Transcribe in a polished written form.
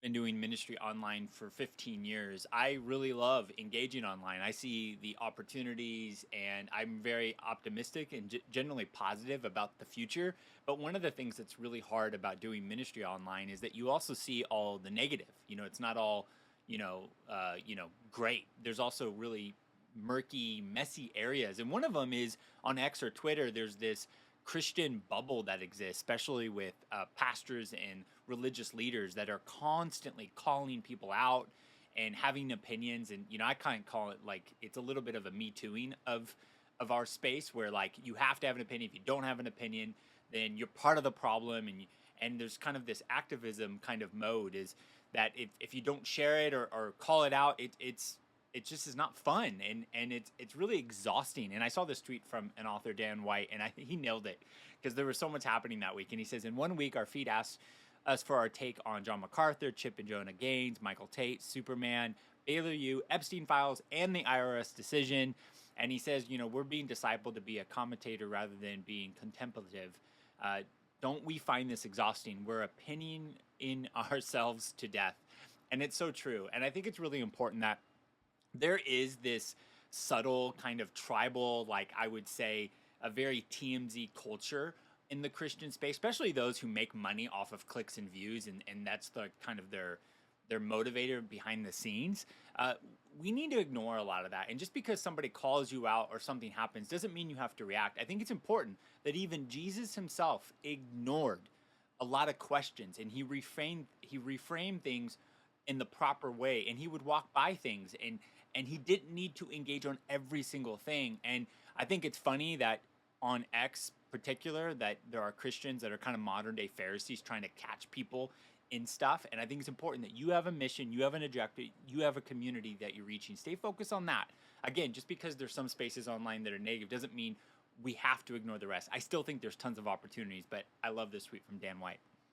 been doing ministry online for 15 years. I really love engaging online. I see the opportunities and I'm very optimistic and generally positive about the future. But one of the things that's really hard about doing ministry online is that you also see all the negative. It's not all, great. There's also really murky, messy areas. And one of them is on X or Twitter, there's this Christian bubble that exists, especially with pastors and religious leaders that are constantly calling people out and having opinions. And I kind of call it like it's a little bit of a me tooing of our space, where like you have to have an opinion. If you don't have an opinion, then you're part of the problem. And there's kind of this activism kind of mode is that if you don't share it or call it out, it just is not fun, and it's really exhausting. And I saw this tweet from an author, Dan White, and I think he nailed it because there was so much happening that week. And he says, in one week, our feed asked us for our take on John MacArthur, Chip and Joanna Gaines, Michael Tate, Superman, Baylor U, Epstein files, and the IRS decision. And he says, we're being discipled to be a commentator rather than being contemplative. Don't we find this exhausting? We're opinion in ourselves to death. And it's so true. And I think it's really important that there is this subtle kind of tribal, like I would say, a very TMZ culture in the Christian space, especially those who make money off of clicks and views, and that's the kind of their motivator behind the scenes. We need to ignore a lot of that. And just because somebody calls you out or something happens doesn't mean you have to react. I think it's important that even Jesus himself ignored a lot of questions, and he reframed things in the proper way, and he would walk by things, and he didn't need to engage on every single thing. And I think it's funny that on X particular that there are Christians that are kind of modern day Pharisees trying to catch people in stuff. And I think it's important that you have a mission, you have an objective, you have a community that you're reaching. Stay focused on that. Again, just because there's some spaces online that are negative doesn't mean we have to ignore the rest. I still think there's tons of opportunities, but I love this tweet from Dan White.